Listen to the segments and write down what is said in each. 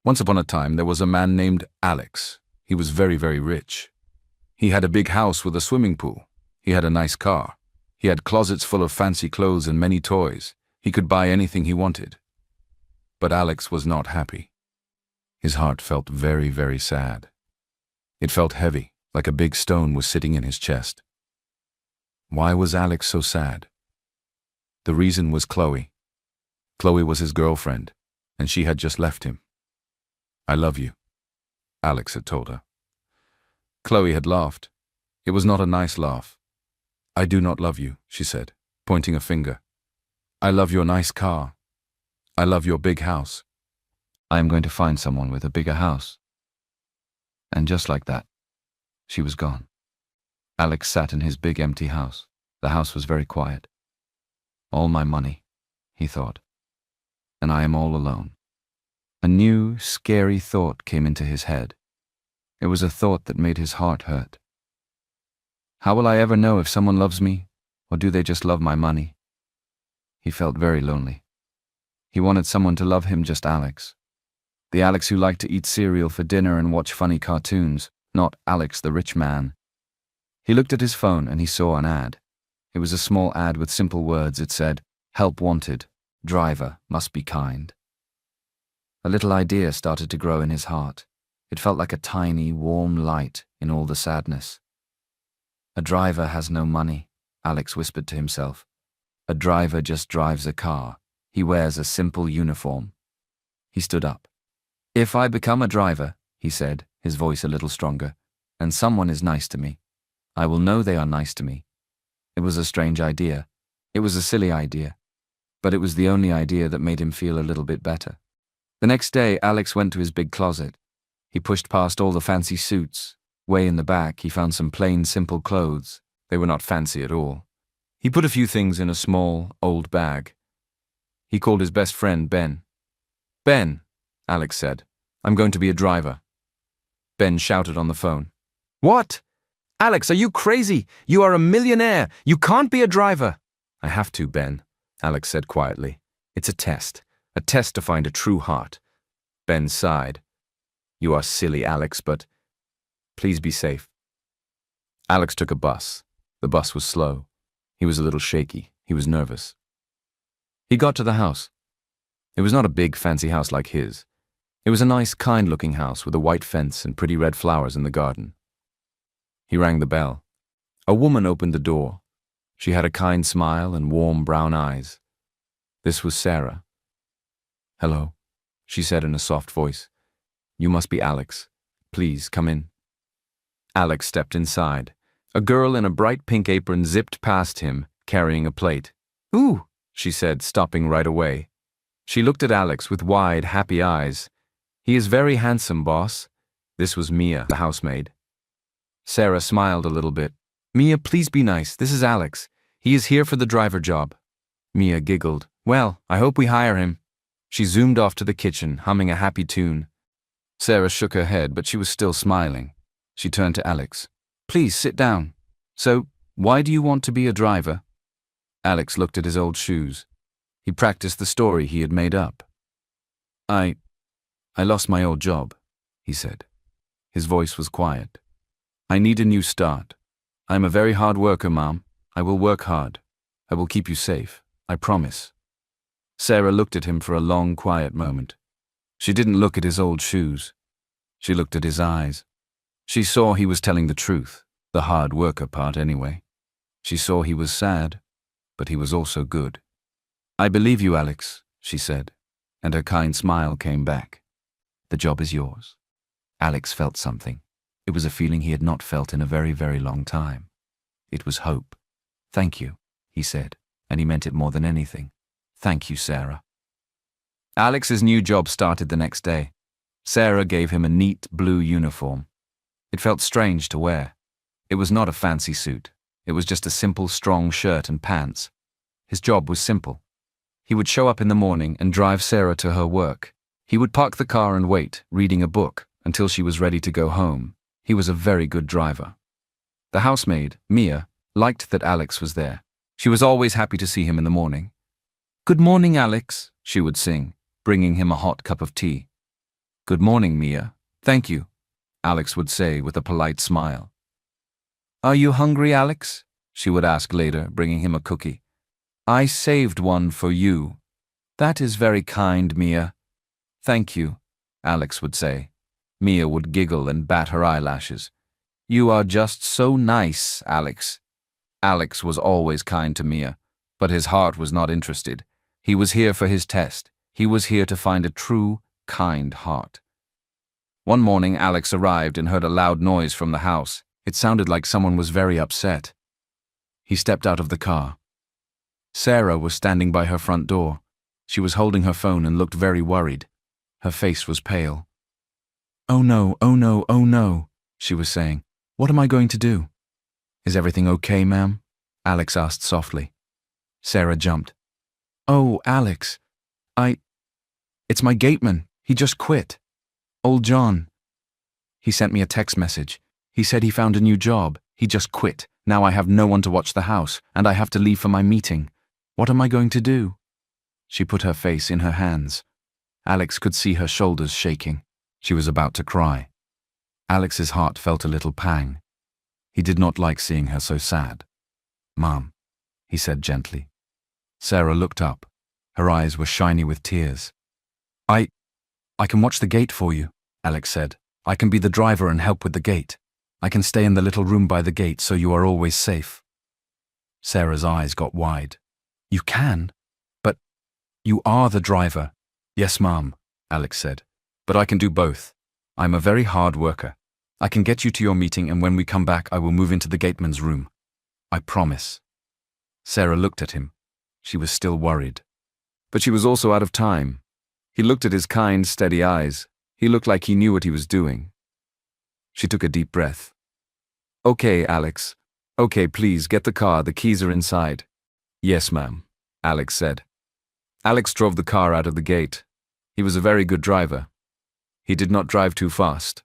Once upon a time, there was a man named Alex. He was very, very rich. He had a big house with a swimming pool. He had a nice car. He had closets full of fancy clothes and many toys. He could buy anything he wanted. But Alex was not happy. His heart felt very, very sad. It felt heavy, like a big stone was sitting in his chest. Why was Alex so sad? The reason was Chloe. Chloe was his girlfriend, and she had just left him. "I love you," Alex had told her. Chloe had laughed. It was not a nice laugh. "I do not love you," she said, pointing a finger. "I love your nice car. I love your big house. I am going to find someone with a bigger house." And just like that, she was gone. Alex sat in his big empty house. The house was very quiet. All my money, he thought, and I am all alone. A new, scary thought came into his head. It was a thought that made his heart hurt. How will I ever know if someone loves me, or do they just love my money? He felt very lonely. He wanted someone to love him, just Alex. The Alex who liked to eat cereal for dinner and watch funny cartoons, not Alex the rich man. He looked at his phone and he saw an ad. It was a small ad with simple words. It said, "Help wanted. Driver must be kind." A little idea started to grow in his heart. It felt like a tiny, warm light in all the sadness. "A driver has no money," Alex whispered to himself. "A driver just drives a car. He wears a simple uniform." He stood up. "If I become a driver," he said, his voice a little stronger, "and someone is nice to me, I will know they are nice to me." It was a strange idea. It was a silly idea. But it was the only idea that made him feel a little bit better. The next day, Alex went to his big closet. He pushed past all the fancy suits. Way in the back, he found some plain, simple clothes. They were not fancy at all. He put a few things in a small, old bag. He called his best friend, Ben. "Ben," Alex said, "I'm going to be a driver." Ben shouted on the phone. "What? Alex, are you crazy? You are a millionaire. You can't be a driver." "I have to, Ben," Alex said quietly. "It's a test to find a true heart." Ben sighed. "You are silly, Alex, but please be safe." Alex took a bus. The bus was slow. He was a little shaky. He was nervous. He got to the house. It was not a big, fancy house like his. It was a nice, kind-looking house with a white fence and pretty red flowers in the garden. He rang the bell. A woman opened the door. She had a kind smile and warm brown eyes. This was Sarah. "Hello," she said in a soft voice. "You must be Alex. Please, come in." Alex stepped inside. A girl in a bright pink apron zipped past him, carrying a plate. "Ooh," she said, stopping right away. She looked at Alex with wide, happy eyes. "He is very handsome, boss." This was Mia, the housemaid. Sarah smiled a little bit. "Mia, please be nice. This is Alex. He is here for the driver job." Mia giggled. "Well, I hope we hire him." She zoomed off to the kitchen, humming a happy tune. Sarah shook her head, but she was still smiling. She turned to Alex. "Please sit down. So, why do you want to be a driver?" Alex looked at his old shoes. He practiced the story he had made up. I lost my old job," he said. His voice was quiet. "I need a new start. I am a very hard worker, Mom. I will work hard. I will keep you safe. I promise." Sarah looked at him for a long, quiet moment. She didn't look at his old shoes. She looked at his eyes. She saw he was telling the truth, the hard worker part anyway. She saw he was sad, but he was also good. "I believe you, Alex," she said, and her kind smile came back. "The job is yours." Alex felt something. It was a feeling he had not felt in a very, very long time. It was hope. "Thank you," he said, and he meant it more than anything. "Thank you, Sarah." Alex's new job started the next day. Sarah gave him a neat blue uniform. It felt strange to wear. It was not a fancy suit. It was just a simple, strong shirt and pants. His job was simple. He would show up in the morning and drive Sarah to her work. He would park the car and wait, reading a book, until she was ready to go home. He was a very good driver. The housemaid, Mia, liked that Alex was there. She was always happy to see him in the morning. "Good morning, Alex," she would sing, bringing him a hot cup of tea. "Good morning, Mia. Thank you," Alex would say with a polite smile. "Are you hungry, Alex?" she would ask later, bringing him a cookie. "I saved one for you." "That is very kind, Mia." "Thank you," Alex would say. Mia would giggle and bat her eyelashes. "You are just so nice, Alex." Alex was always kind to Mia, but his heart was not interested. He was here for his test. He was here to find a true, kind heart. One morning, Alex arrived and heard a loud noise from the house. It sounded like someone was very upset. He stepped out of the car. Sarah was standing by her front door. She was holding her phone and looked very worried. Her face was pale. "Oh no, oh no, oh no," she was saying. "What am I going to do?" "Is everything okay, ma'am?" Alex asked softly. Sarah jumped. "Oh, Alex, it's my gateman. He just quit. Old John. He sent me a text message. He said he found a new job. He just quit. Now I have no one to watch the house, and I have to leave for my meeting. What am I going to do?" She put her face in her hands. Alex could see her shoulders shaking. She was about to cry. Alex's heart felt a little pang. He did not like seeing her so sad. "Mom," he said gently. Sarah looked up. Her eyes were shiny with tears. I can watch the gate for you," Alex said. "I can be the driver and help with the gate. I can stay in the little room by the gate so you are always safe." Sarah's eyes got wide. "You can? But you are the driver." "Yes, Mom," Alex said. "But I can do both. I'm a very hard worker. I can get you to your meeting, and when we come back I will move into the gateman's room. I promise." Sarah looked at him. She was still worried. But she was also out of time. He looked at his kind, steady eyes. He looked like he knew what he was doing. She took a deep breath. "Okay, Alex. Okay, please, get the car. The keys are inside." "Yes, ma'am," Alex said. Alex drove the car out of the gate. He was a very good driver. He did not drive too fast.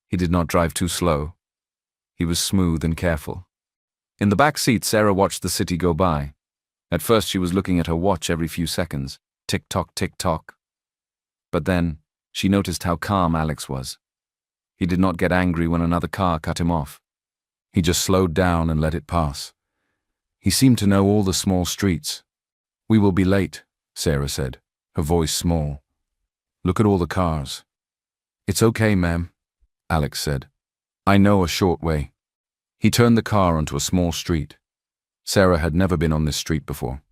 He did not drive too slow. He was smooth and careful. In the back seat, Sarah watched the city go by. At first she was looking at her watch every few seconds. Tick-tock, tick-tock. But then, she noticed how calm Alex was. He did not get angry when another car cut him off. He just slowed down and let it pass. He seemed to know all the small streets. "We will be late," Sarah said, her voice small. "Look at all the cars." "It's okay, ma'am," Alex said. "I know a short way." He turned the car onto a small street. Sarah had never been on this street before.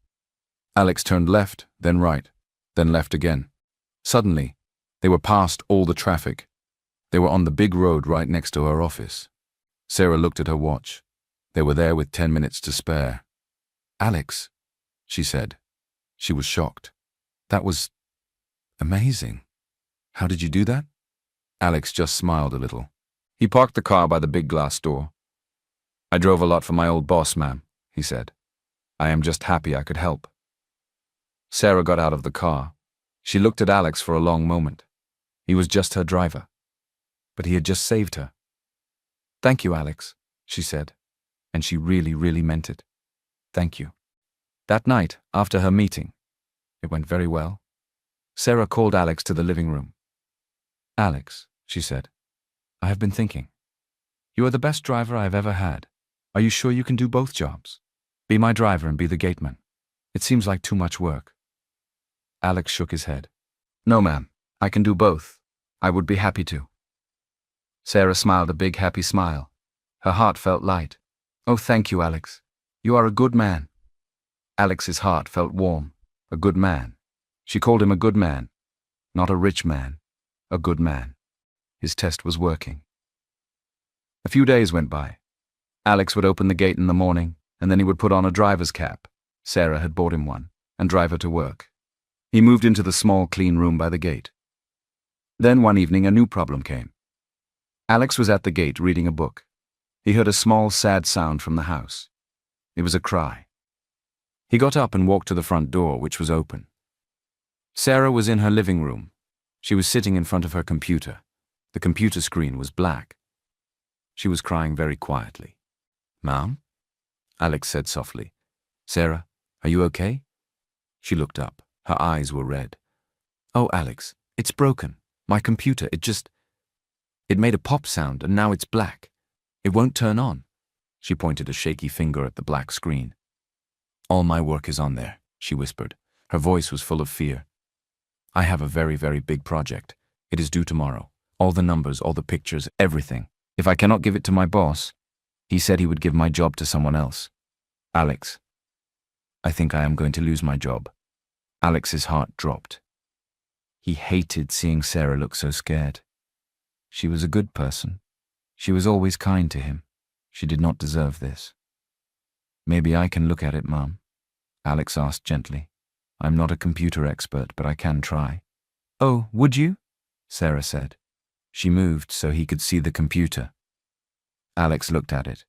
Alex turned left, then right, then left again. Suddenly, they were past all the traffic. They were on the big road right next to her office. Sarah looked at her watch. They were there with 10 minutes to spare. "Alex," she said. She was shocked. "That was amazing. How did you do that?" Alex just smiled a little. He parked the car by the big glass door. "I drove a lot for my old boss, ma'am," he said. "I am just happy I could help." Sarah got out of the car. She looked at Alex for a long moment. He was just her driver. But he had just saved her. "Thank you, Alex," she said. And she really, really meant it. "Thank you." That night, after her meeting, it went very well. Sarah called Alex to the living room. "Alex," she said, "I have been thinking. You are the best driver I have ever had. Are you sure you can do both jobs? Be my driver and be the gateman. It seems like too much work." Alex shook his head. "No, ma'am. I can do both. I would be happy to." Sarah smiled a big, happy smile. Her heart felt light. "Oh, thank you, Alex. You are a good man." Alex's heart felt warm. A good man. She called him a good man. Not a rich man. A good man. His test was working. A few days went by. Alex would open the gate in the morning, and then he would put on a driver's cap. Sarah had bought him one, and drive her to work. He moved into the small, clean room by the gate. Then one evening a new problem came. Alex was at the gate reading a book. He heard a small, sad sound from the house. It was a cry. He got up and walked to the front door, which was open. Sarah was in her living room. She was sitting in front of her computer. The computer screen was black. She was crying very quietly. "Mom?" Alex said softly. "Sarah, are you okay?" She looked up. Her eyes were red. "Oh, Alex, it's broken. My computer, it made a pop sound and now it's black. It won't turn on." She pointed a shaky finger at the black screen. "All my work is on there," she whispered. Her voice was full of fear. "I have a very, very big project. It is due tomorrow. All the numbers, all the pictures, everything. If I cannot give it to my boss, he said he would give my job to someone else. Alex, I think I am going to lose my job." Alex's heart dropped. He hated seeing Sarah look so scared. She was a good person. She was always kind to him. She did not deserve this. "Maybe I can look at it, Mom," Alex asked gently. "I'm not a computer expert, but I can try." "Oh, would you?" Sarah said. She moved so he could see the computer. Alex looked at it.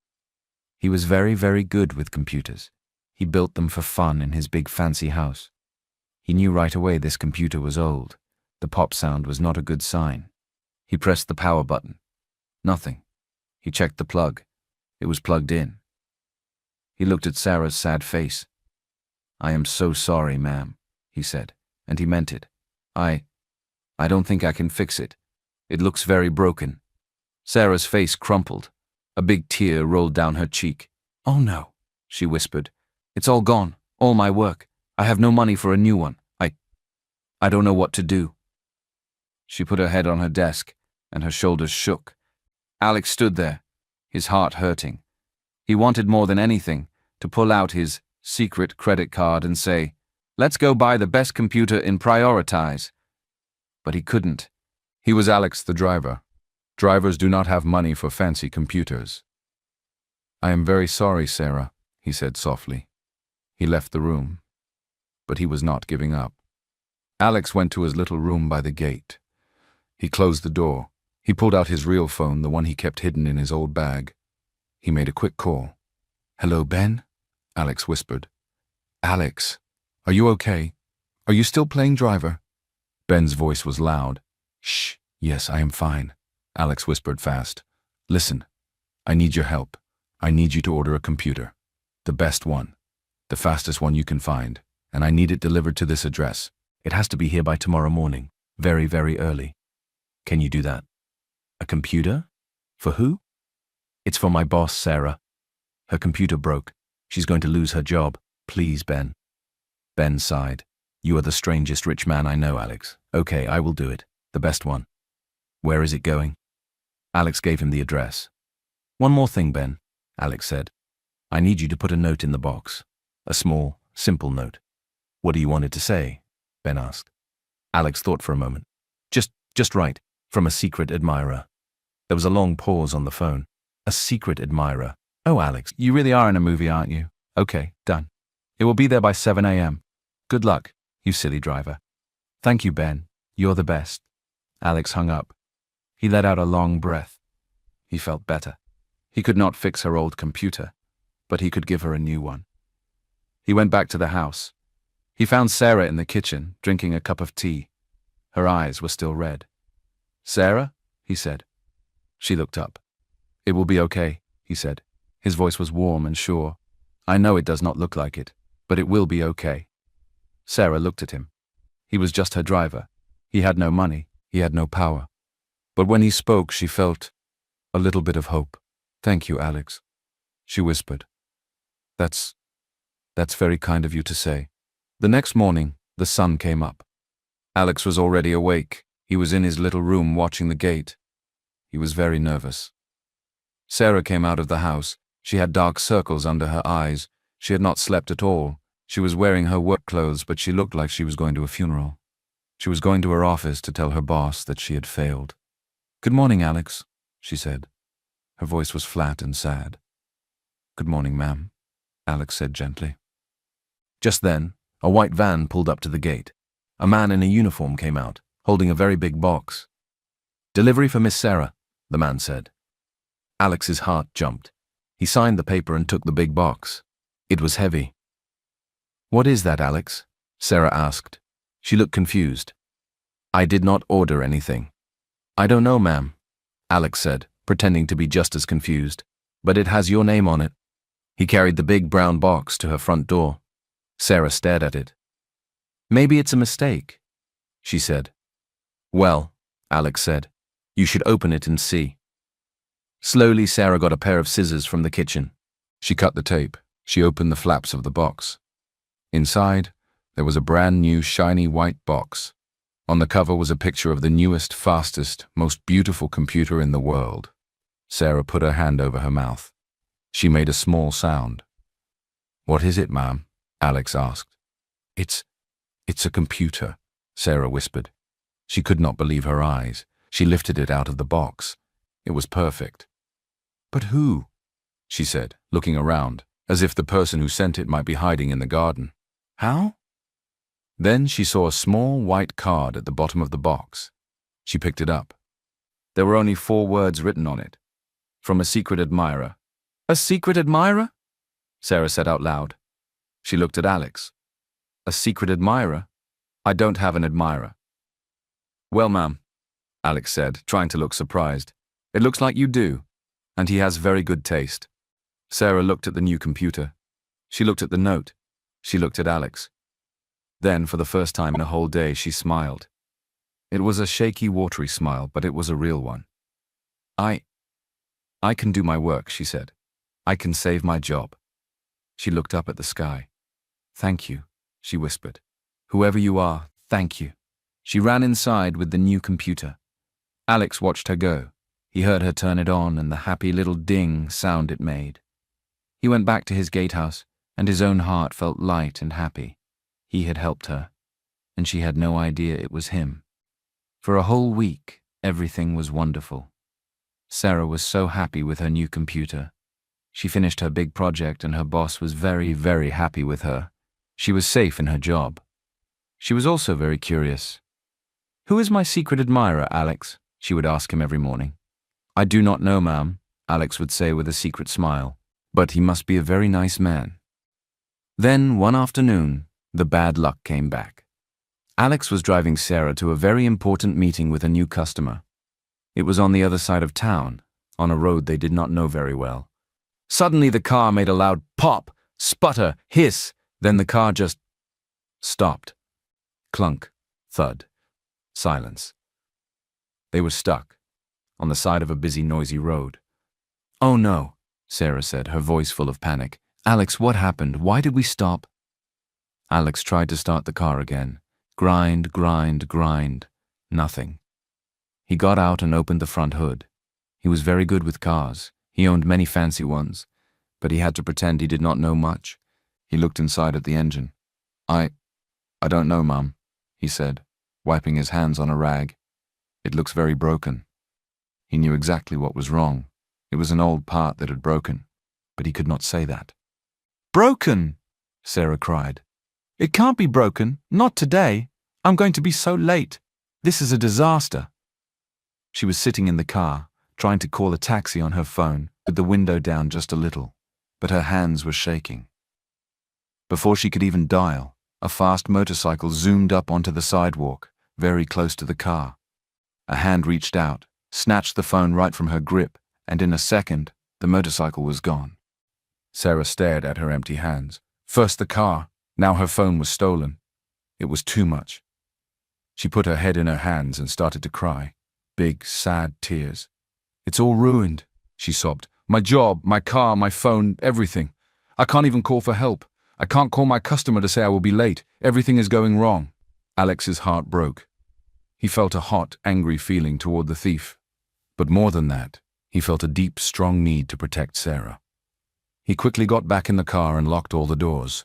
He was very, very good with computers. He built them for fun in his big fancy house. He knew right away this computer was old. The pop sound was not a good sign. He pressed the power button. Nothing. He checked the plug. It was plugged in. He looked at Sarah's sad face. "I am so sorry, ma'am," he said, and he meant it. I don't think I can fix it. It looks very broken." Sarah's face crumpled. A big tear rolled down her cheek. "Oh no," she whispered. "It's all gone, all my work. I have no money for a new one. I don't know what to do." She put her head on her desk, and her shoulders shook. Alex stood there, his heart hurting. He wanted more than anything to pull out his secret credit card and say, "Let's go buy the best computer in Prioritize." But he couldn't. He was Alex the driver. Drivers do not have money for fancy computers. "I am very sorry, Sarah," he said softly. He left the room. But he was not giving up. Alex went to his little room by the gate. He closed the door. He pulled out his real phone, the one he kept hidden in his old bag. He made a quick call. "Hello, Ben?" Alex whispered. "Alex, are you okay? Are you still playing driver?" Ben's voice was loud. "Shh, yes, I am fine," Alex whispered fast. "Listen, I need your help. I need you to order a computer. The best one. The fastest one you can find. And I need it delivered to this address. It has to be here by tomorrow morning. Very, very early. Can you do that?" "A computer? For who?" "It's for my boss, Sarah. Her computer broke. She's going to lose her job. Please, Ben." Ben sighed. "You are the strangest rich man I know, Alex. Okay, I will do it. The best one. Where is it going?" Alex gave him the address. "One more thing, Ben," Alex said. "I need you to put a note in the box. A small, simple note." "What do you want it to say?" Ben asked. Alex thought for a moment. Just write, 'From a secret admirer.'" There was a long pause on the phone. "A secret admirer. Oh, Alex, you really are in a movie, aren't you? Okay, done. It will be there by 7 a.m. Good luck, you silly driver." "Thank you, Ben. You're the best." Alex hung up. He let out a long breath. He felt better. He could not fix her old computer, but he could give her a new one. He went back to the house. He found Sarah in the kitchen, drinking a cup of tea. Her eyes were still red. "Sarah?" he said. She looked up. "It will be okay," he said. His voice was warm and sure. "I know it does not look like it, but it will be okay." Sarah looked at him. He was just her driver. He had no money. He had no power. But when he spoke, she felt a little bit of hope. "Thank you, Alex," she whispered. That's very kind of you to say." The next morning, the sun came up. Alex was already awake. He was in his little room watching the gate. He was very nervous. Sarah came out of the house. She had dark circles under her eyes. She had not slept at all. She was wearing her work clothes, but she looked like she was going to a funeral. She was going to her office to tell her boss that she had failed. "Good morning, Alex," she said. Her voice was flat and sad. "Good morning, ma'am," Alex said gently. Just then, a white van pulled up to the gate. A man in a uniform came out, holding a very big box. "Delivery for Miss Sarah," the man said. Alex's heart jumped. He signed the paper and took the big box. It was heavy. "What is that, Alex?" Sarah asked. She looked confused. "I did not order anything." "I don't know, ma'am," Alex said, pretending to be just as confused. "But it has your name on it." He carried the big brown box to her front door. Sarah stared at it. "Maybe it's a mistake," she said. "Well," Alex said. You should open it and see. Slowly, Sarah got a pair of scissors from the kitchen. She cut the tape. She opened the flaps of the box. Inside, there was a brand new shiny white box. On the cover was a picture of the newest, fastest, most beautiful computer in the world. Sarah put her hand over her mouth. She made a small sound. "What is it, ma'am?" Alex asked. It's a computer," Sarah whispered. She could not believe her eyes. She lifted it out of the box. It was perfect. "But who?" she said, looking around, as if the person who sent it might be hiding in the garden. "How?" Then she saw a small white card at the bottom of the box. She picked it up. There were only 4 words written on it. From a secret admirer. "A secret admirer?" Sarah said out loud. She looked at Alex. "A secret admirer? I don't have an admirer." "Well, ma'am," Alex said, trying to look surprised, "it looks like you do, and he has very good taste." Sarah looked at the new computer. She looked at the note. She looked at Alex. Then, for the first time in a whole day, she smiled. It was a shaky, watery smile, but it was a real one. I can do my work," she said. "I can save my job." She looked up at the sky. "Thank you," she whispered. "Whoever you are, thank you." She ran inside with the new computer. Alex watched her go. He heard her turn it on and the happy little ding sound it made. He went back to his gatehouse, and his own heart felt light and happy. He had helped her, and she had no idea it was him. For a whole week, everything was wonderful. Sarah was so happy with her new computer. She finished her big project, and her boss was very, very happy with her. She was safe in her job. She was also very curious. "Who is my secret admirer, Alex?" she would ask him every morning. "I do not know, ma'am," Alex would say with a secret smile, "but he must be a very nice man." Then, one afternoon, the bad luck came back. Alex was driving Sarah to a very important meeting with a new customer. It was on the other side of town, on a road they did not know very well. Suddenly the car made a loud pop, sputter, hiss, then the car just stopped. Clunk, thud, silence. They were stuck, on the side of a busy, noisy road. "Oh no," Sarah said, her voice full of panic. "Alex, what happened? Why did we stop?" Alex tried to start the car again. Grind, grind, grind. Nothing. He got out and opened the front hood. He was very good with cars. He owned many fancy ones, but he had to pretend he did not know much. He looked inside at the engine. I don't know, Mum," he said, wiping his hands on a rag. "It looks very broken." He knew exactly what was wrong. It was an old part that had broken, but he could not say that. "Broken!" Sarah cried. "It can't be broken, not today. I'm going to be so late. This is a disaster." She was sitting in the car, trying to call a taxi on her phone, with the window down just a little, but her hands were shaking. Before she could even dial, a fast motorcycle zoomed up onto the sidewalk, very close to the car. A hand reached out, snatched the phone right from her grip, and in a second, the motorcycle was gone. Sarah stared at her empty hands. First the car, now her phone was stolen. It was too much. She put her head in her hands and started to cry. Big, sad tears. "It's all ruined," she sobbed. "My job, my car, my phone, everything. I can't even call for help. I can't call my customer to say I will be late. Everything is going wrong." Alex's heart broke. He felt a hot, angry feeling toward the thief. But more than that, he felt a deep, strong need to protect Sarah. He quickly got back in the car and locked all the doors.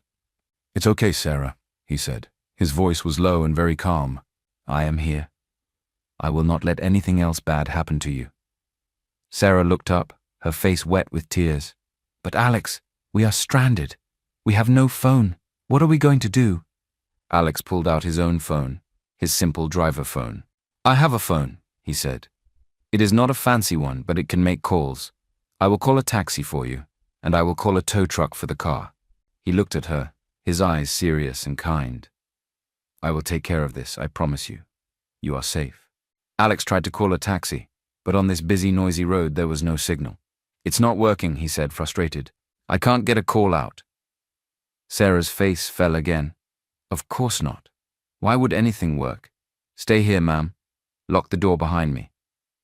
"It's okay, Sarah," he said. His voice was low and very calm. "I am here. I will not let anything else bad happen to you." Sarah looked up, her face wet with tears. "But Alex, we are stranded. We have no phone. What are we going to do?" Alex pulled out his own phone, his simple driver phone. "I have a phone," he said. "It is not a fancy one, but it can make calls. I will call a taxi for you, and I will call a tow truck for the car." He looked at her, his eyes serious and kind. "I will take care of this, I promise you. You are safe." Alex tried to call a taxi, but on this busy, noisy road there was no signal. "It's not working," he said, frustrated. "I can't get a call out." Sarah's face fell again. "Of course not. Why would anything work? Stay here, ma'am." Lock the door behind me.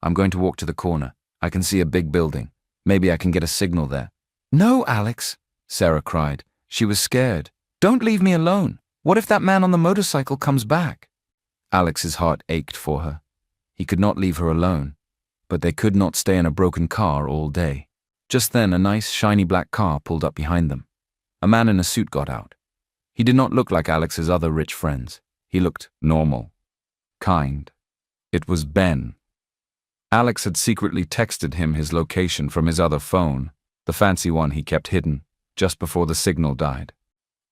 I'm going to walk to the corner. I can see a big building. Maybe I can get a signal there. No, Alex, Sarah cried. She was scared. Don't leave me alone. What if that man on the motorcycle comes back? Alex's heart ached for her. He could not leave her alone, but they could not stay in a broken car all day. Just then, a nice, shiny black car pulled up behind them. A man in a suit got out. He did not look like Alex's other rich friends. He looked normal, kind. It was Ben. Alex had secretly texted him his location from his other phone, the fancy one he kept hidden, just before the signal died.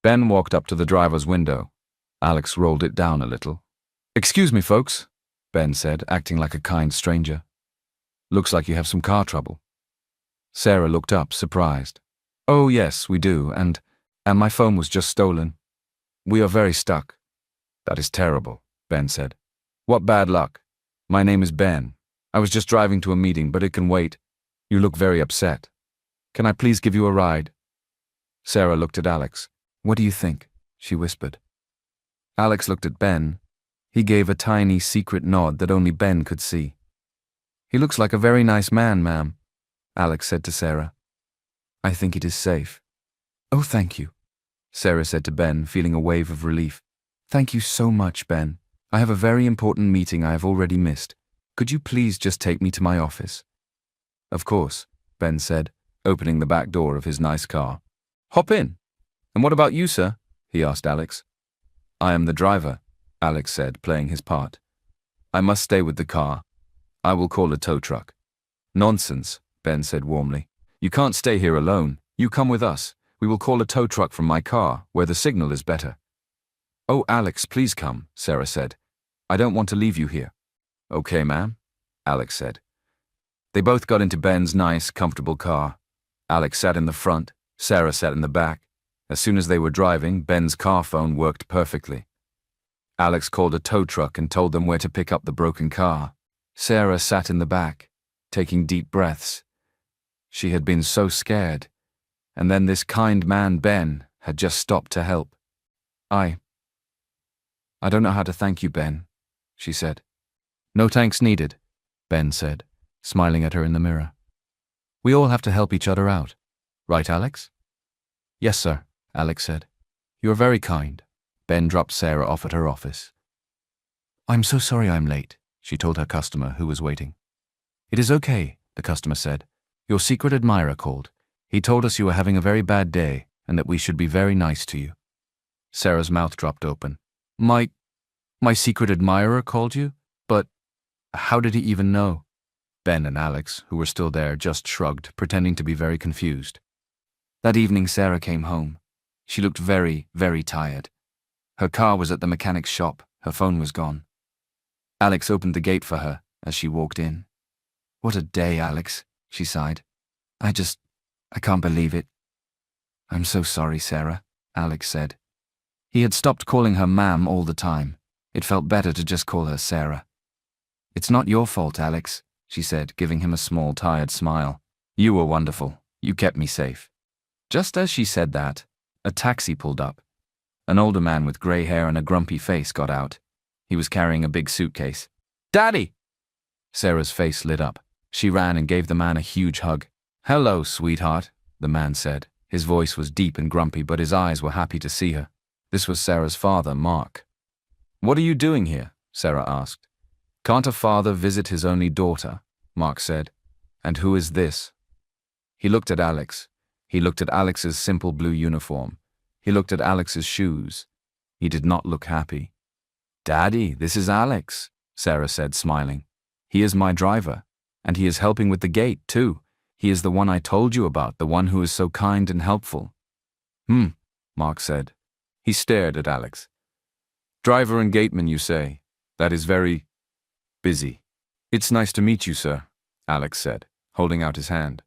Ben walked up to the driver's window. Alex rolled it down a little. "Excuse me, folks," Ben said, acting like a kind stranger. "Looks like you have some car trouble." Sarah looked up, surprised. "Oh, yes, we do, and my phone was just stolen. We are very stuck." "That is terrible," Ben said. "What bad luck. My name is Ben. I was just driving to a meeting, but it can wait. You look very upset. Can I please give you a ride?" Sarah looked at Alex. "What do you think?" she whispered. Alex looked at Ben. He gave a tiny, secret nod that only Ben could see. "He looks like a very nice man, ma'am," Alex said to Sarah. "I think it is safe." "Oh, thank you," Sarah said to Ben, feeling a wave of relief. "Thank you so much, Ben. I have a very important meeting I have already missed. Could you please just take me to my office?" "Of course," Ben said, opening the back door of his nice car. "Hop in. And what about you, sir?" he asked Alex. "I am the driver," Alex said, playing his part. "I must stay with the car. I will call a tow truck." "Nonsense," Ben said warmly. "You can't stay here alone. You come with us. We will call a tow truck from my car, where the signal is better." "Oh, Alex, please come," Sarah said. "I don't want to leave you here." "Okay, ma'am," Alex said. They both got into Ben's nice, comfortable car. Alex sat in the front, Sarah sat in the back. As soon as they were driving, Ben's car phone worked perfectly. Alex called a tow truck and told them where to pick up the broken car. Sarah sat in the back, taking deep breaths. She had been so scared. And then this kind man, Ben, had just stopped to help. I don't know how to thank you, Ben," she said. "No thanks needed," Ben said, smiling at her in the mirror. "We all have to help each other out. Right, Alex?" "Yes, sir," Alex said. "You are very kind." Ben dropped Sarah off at her office. "I'm so sorry I'm late," she told her customer, who was waiting. "It is okay," the customer said. "Your secret admirer called. He told us you were having a very bad day and that we should be very nice to you." Sarah's mouth dropped open. My secret admirer called you? But how did he even know?" Ben and Alex, who were still there, just shrugged, pretending to be very confused. That evening, Sarah came home. She looked very, very tired. Her car was at the mechanic's shop. Her phone was gone. Alex opened the gate for her as she walked in. "What a day, Alex," she sighed. I can't believe it." "I'm so sorry, Sarah," Alex said. He had stopped calling her ma'am all the time. It felt better to just call her Sarah. "It's not your fault, Alex," she said, giving him a small, tired smile. "You were wonderful. You kept me safe." Just as she said that, a taxi pulled up. An older man with grey hair and a grumpy face got out. He was carrying a big suitcase. "Daddy!" Sarah's face lit up. She ran and gave the man a huge hug. "Hello, sweetheart," the man said. His voice was deep and grumpy, but his eyes were happy to see her. This was Sarah's father, Mark. "What are you doing here?" Sarah asked. "Can't a father visit his only daughter?" Mark said. "And who is this?" He looked at Alex. He looked at Alex's simple blue uniform. He looked at Alex's shoes. He did not look happy. "Daddy, this is Alex," Sarah said, smiling. "He is my driver, and he is helping with the gate, too. He is the one I told you about, the one who is so kind and helpful." Mark said. He stared at Alex. "Driver and gateman, you say? That is very busy." "It's nice to meet you, sir," Alex said, holding out his hand.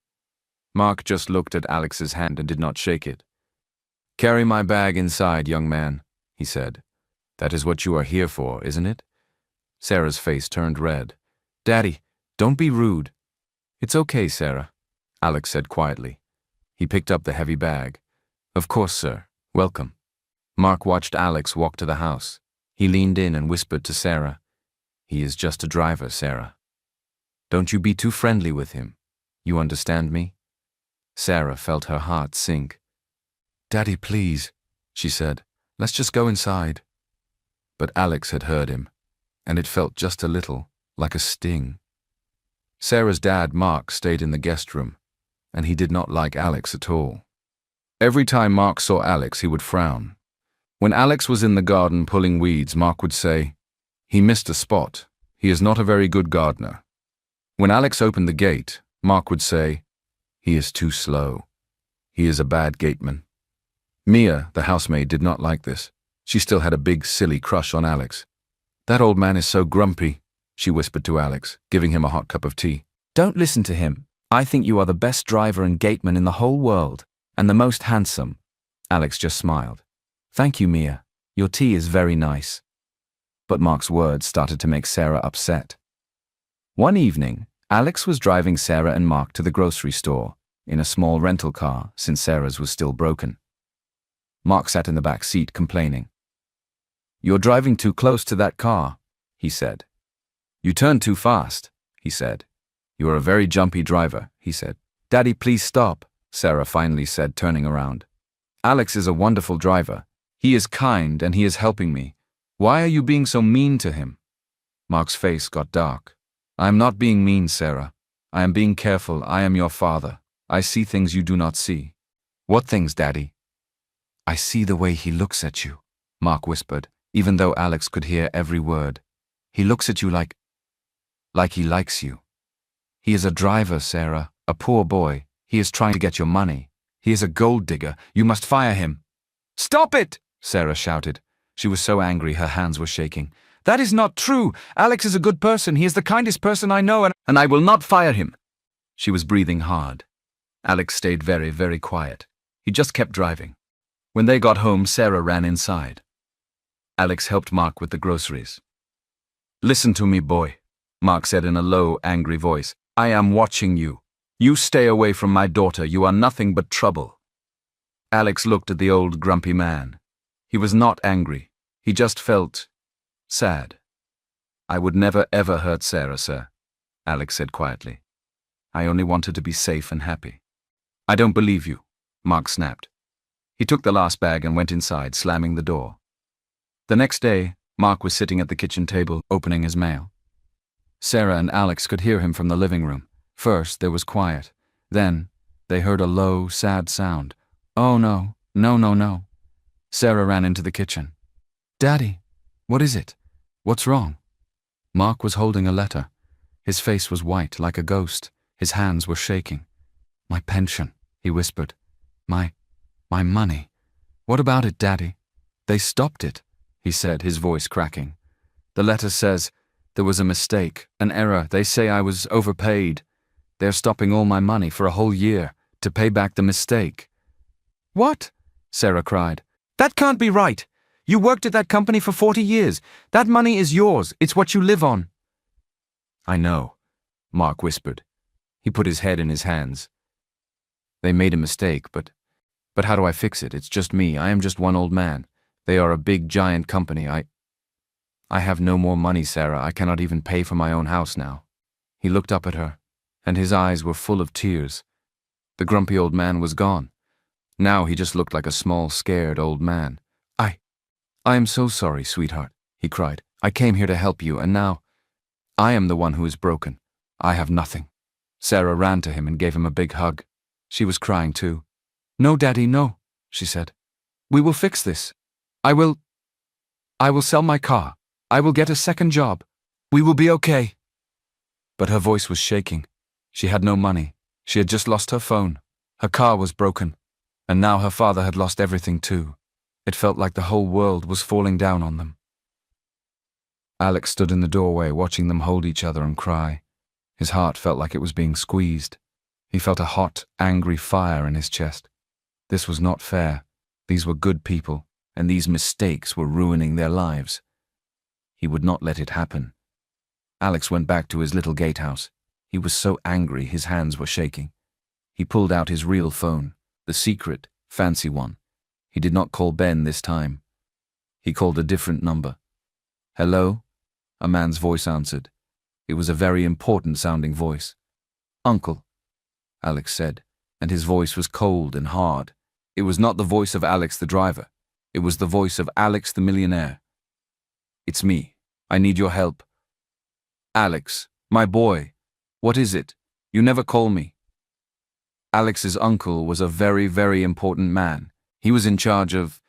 Mark just looked at Alex's hand and did not shake it. "Carry my bag inside, young man," he said. "That is what you are here for, isn't it?" Sarah's face turned red. "Daddy, don't be rude." "It's okay, Sarah," Alex said quietly. He picked up the heavy bag. "Of course, sir. Welcome." Mark watched Alex walk to the house. He leaned in and whispered to Sarah, He is just a driver, Sarah. Don't you be too friendly with him. You understand me? Sarah felt her heart sink. Daddy, please, she said. Let's just go inside. But Alex had heard him, and it felt just a little like a sting. Sarah's dad, Mark, stayed in the guest room, and he did not like Alex at all. Every time Mark saw Alex, he would frown. When Alex was in the garden pulling weeds, Mark would say, "He missed a spot. He is not a very good gardener." When Alex opened the gate, Mark would say, "He is too slow. He is a bad gateman." Mia, the housemaid, did not like this. She still had a big, silly crush on Alex. "That old man is so grumpy," she whispered to Alex, giving him a hot cup of tea. Don't listen to him. I think you are the best driver and gateman in the whole world, and the most handsome. Alex just smiled. Thank you, Mia. Your tea is very nice. But Mark's words started to make Sarah upset. One evening, Alex was driving Sarah and Mark to the grocery store in a small rental car, since Sarah's was still broken. Mark sat in the back seat complaining. "You're driving too close to that car," he said. "You turn too fast," he said. "You are a very jumpy driver," he said. "Daddy, please stop," Sarah finally said, turning around. "Alex is a wonderful driver. He is kind and he is helping me. Why are you being so mean to him?" Mark's face got dark. "I am not being mean, Sarah. I am being careful. I am your father. I see things you do not see." "What things, Daddy?" "I see the way he looks at you," Mark whispered, even though Alex could hear every word. "He looks at you like he likes you. He is a driver, Sarah, a poor boy. He is trying to get your money. He is a gold digger. You must fire him." "Stop it!" Sarah shouted. She was so angry her hands were shaking. "That is not true. Alex is a good person. He is the kindest person I know, and I will not fire him." She was breathing hard. Alex stayed very, very quiet. He just kept driving. When they got home, Sarah ran inside. Alex helped Mark with the groceries. "Listen to me, boy," Mark said in a low, angry voice. "I am watching you. You stay away from my daughter. You are nothing but trouble." Alex looked at the old grumpy man. He was not angry. He just felt sad. "I would never ever hurt Sarah, sir," Alex said quietly. "I only wanted to be safe and happy." "I don't believe you," Mark snapped. He took the last bag and went inside, slamming the door. The next day, Mark was sitting at the kitchen table, opening his mail. Sarah and Alex could hear him from the living room. First, there was quiet. Then, they heard a low, sad sound. "Oh no, no, no, no." Sarah ran into the kitchen. "Daddy, what is it? What's wrong?" Mark was holding a letter. His face was white, like a ghost. His hands were shaking. "My pension," he whispered. My money. What about it, Daddy?" "They stopped it," he said, his voice cracking. "The letter says there was a mistake, an error. They say I was overpaid. They're stopping all my money for a whole year to pay back the mistake." "What?" Sarah cried. "That can't be right. You worked at that company for 40 years. That money is yours. It's what you live on." "I know," Mark whispered. He put his head in his hands. "They made a mistake, but how do I fix it? It's just me. I am just one old man. They are a big, giant company. I have no more money, Sarah. I cannot even pay for my own house now." He looked up at her, and his eyes were full of tears. The grumpy old man was gone. Now he just looked like a small, scared old man. I am so sorry, sweetheart," he cried. "I came here to help you, and now I am the one who is broken. I have nothing." Sarah ran to him and gave him a big hug. She was crying too. "No, Daddy, no," she said. "We will fix this. I will sell my car. I will get a second job. We will be okay." But her voice was shaking. She had no money. She had just lost her phone. Her car was broken. And now her father had lost everything too. It felt like the whole world was falling down on them. Alex stood in the doorway, watching them hold each other and cry. His heart felt like it was being squeezed. He felt a hot, angry fire in his chest. This was not fair. These were good people, and these mistakes were ruining their lives. He would not let it happen. Alex went back to his little gatehouse. He was so angry his hands were shaking. He pulled out his real phone, the secret, fancy one. He did not call Ben this time. He called a different number. "Hello? a man's voice answered. It was a very important sounding voice. Uncle, Alex said, and his voice was cold and hard. It was not the voice of Alex the driver. It was the voice of Alex the millionaire. It's me. I need your help. Alex, my boy, what is it? You never call me. Alex's uncle was a very, very important man. He was in charge of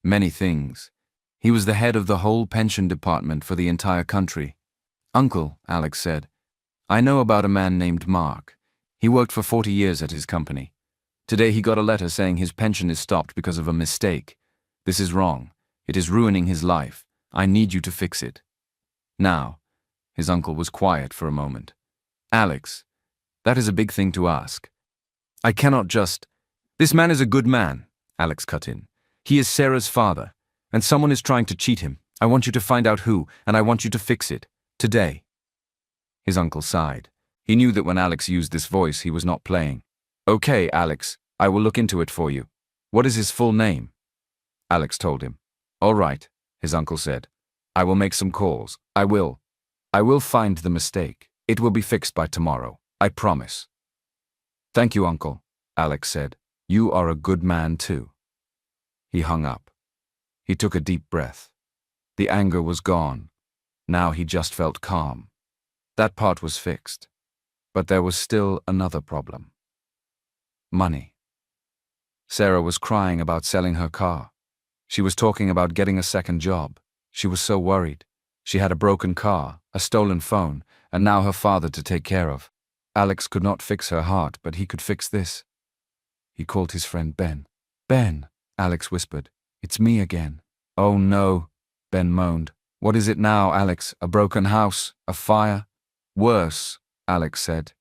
many things. He was the head of the whole pension department for the entire country. Uncle, Alex said, I know about a man named Mark. He worked for 40 years at his company. Today he got a letter saying his pension is stopped because of a mistake. This is wrong. It is ruining his life. I need you to fix it. Now, his uncle was quiet for a moment. Alex, that is a big thing to ask. I cannot just... This man is a good man, Alex cut in. He is Sarah's father, and someone is trying to cheat him. I want you to find out who, and I want you to fix it. Today. His uncle sighed. He knew that when Alex used this voice, he was not playing. Okay, Alex, I will look into it for you. What is his full name? Alex told him. All right, his uncle said. I will make some calls. I will find the mistake. It will be fixed by tomorrow. I promise. Thank you, Uncle, Alex said. You are a good man too. He hung up. He took a deep breath. The anger was gone. Now he just felt calm. That part was fixed. But there was still another problem. Money. Sarah was crying about selling her car. She was talking about getting a second job. She was so worried. She had a broken car, a stolen phone, and now her father to take care of. Alex could not fix her heart, but he could fix this. He called his friend Ben. Ben, Alex whispered. It's me again. Oh no, Ben moaned. What is it now, Alex? A broken house? A fire? Worse, Alex said.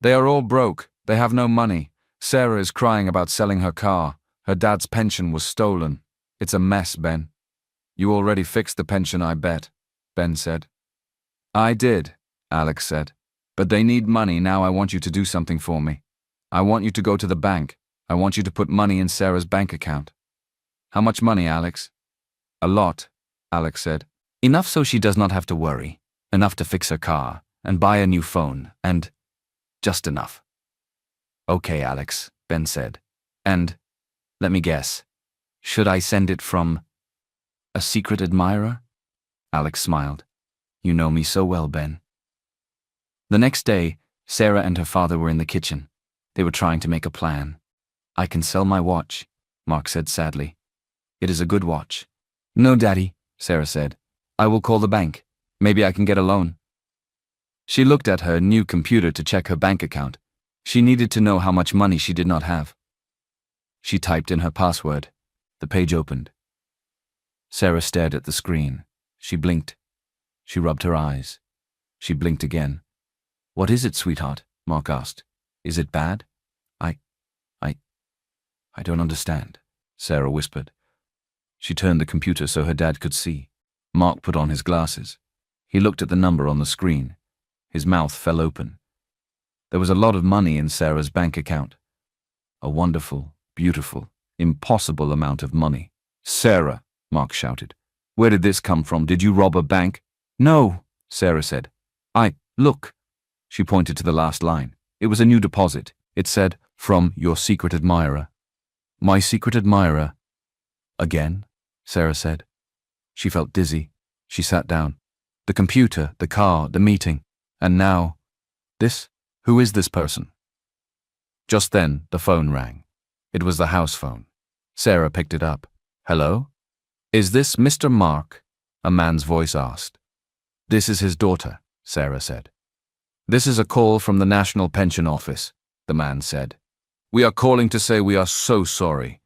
They are all broke. They have no money. Sarah is crying about selling her car. Her dad's pension was stolen. It's a mess, Ben. You already fixed the pension, I bet, Ben said. I did, Alex said. But they need money. Now I want you to do something for me. I want you to go to the bank. I want you to put money in Sarah's bank account. How much money, Alex? A lot, Alex said. Enough so she does not have to worry. Enough to fix her car and buy a new phone, and just enough. Okay, Alex, Ben said. And, let me guess, should I send it from a secret admirer? Alex smiled. You know me so well, Ben. The next day, Sarah and her father were in the kitchen. They were trying to make a plan. I can sell my watch, Mark said sadly. It is a good watch. No, Daddy, Sarah said. I will call the bank. Maybe I can get a loan. She looked at her new computer to check her bank account. She needed to know how much money she did not have. She typed in her password. The page opened. Sarah stared at the screen. She blinked. She rubbed her eyes. She blinked again. What is it, sweetheart? Mark asked. Is it bad? I don't understand, Sarah whispered. She turned the computer so her dad could see. Mark put on his glasses. He looked at the number on the screen. His mouth fell open. There was a lot of money in Sarah's bank account. A wonderful, beautiful, impossible amount of money. Sarah, Mark shouted. Where did this come from? Did you rob a bank? No, Sarah said. Look. She pointed to the last line. It was a new deposit. It said, from your secret admirer. My secret admirer. Again, Sarah said. She felt dizzy. She sat down. The computer, the car, the meeting. And now, this? Who is this person? Just then, the phone rang. It was the house phone. Sarah picked it up. Hello? Is this Mr. Mark? A man's voice asked. This is his daughter, Sarah said. This is a call from the National Pension Office, the man said. We are calling to say we are so sorry.